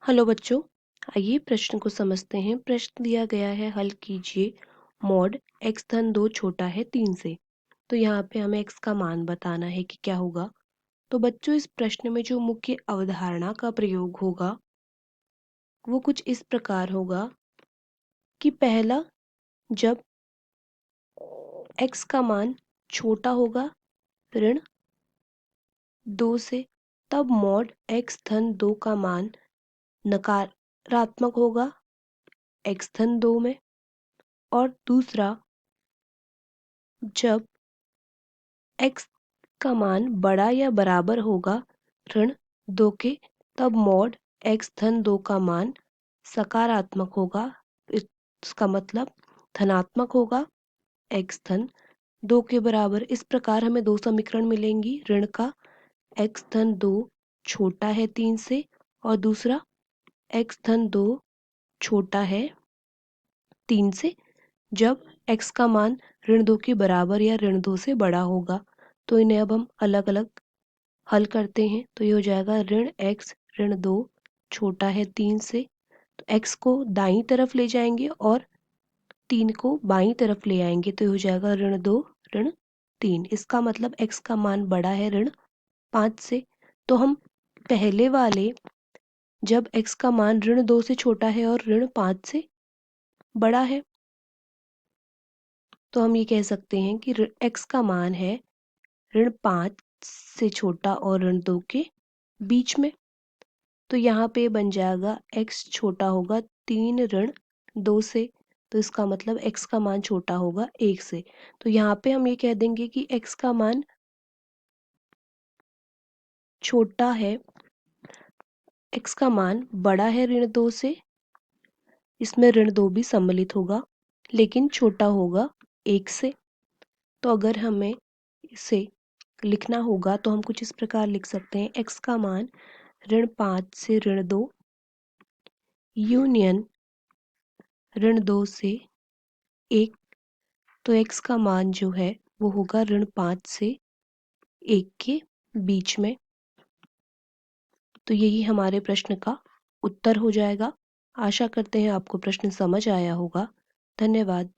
Hello बच्चों, आइए प्रश्न को समझते हैं। प्रश्न दिया गया है, हल कीजिए मॉड x धन 2 छोटा है 3 से। तो यहाँ पे हमें x का मान बताना है कि क्या होगा। तो बच्चों, इस प्रश्न में जो मुख्य अवधारणा का प्रयोग होगा वो कुछ इस प्रकार होगा कि पहला, जब x का मान छोटा होगा ऋण 2 से, तब मॉड x धन 2 का मान नकारात्मक होगा x धन 2 में। और दूसरा, जब x का मान बड़ा या बराबर होगा ऋण 2 के, तब मॉड x धन 2 का मान सकारात्मक होगा। इसका मतलब धनात्मक होगा x धन 2 के बराबर। इस प्रकार हमें दो समीकरण मिलेंगी, ऋण का x धन 2 छोटा है 3 से और दूसरा x धन 2 छोटा है 3 से, जब x का मान ऋण 2 के बराबर या ऋण 2 से बड़ा होगा। तो इन्हें अब हम अलग अलग हल करते हैं। तो ये हो जाएगा ऋण x ऋण 2 छोटा है 3 से। तो x को दाईं तरफ ले जाएंगे और 3 को बाईं तरफ ले आएंगे, तो ये हो जाएगा ऋण 2 ऋण 3। इसका मतलब x का मान बड़ा है ऋण 5 से। तो हम पहले वाले, जब x का मान ऋण 2 से छोटा है और ऋण 5 से बड़ा है, तो हम ये कह सकते हैं कि x का मान है ऋण 5 से छोटा और ऋण 2 के बीच में। तो यहाँ पे बन जाएगा x छोटा होगा 3 ऋण 2 से, तो इसका मतलब x का मान छोटा होगा 1 से। तो यहाँ पे हम ये कह देंगे कि x का मान छोटा है, x का मान बड़ा है ऋण 2 से, इसमें ऋण 2 भी सम्मिलित होगा, लेकिन छोटा होगा 1 से। तो अगर हमें इसे लिखना होगा तो हम कुछ इस प्रकार लिख सकते हैं, x का मान ऋण 5 से ऋण 2 यूनियन ऋण 2 से 1। तो x का मान जो है वो होगा ऋण 5 से 1 के बीच में। तो यही हमारे प्रश्न का उत्तर हो जाएगा। आशा करते हैं आपको प्रश्न समझ आया होगा। धन्यवाद।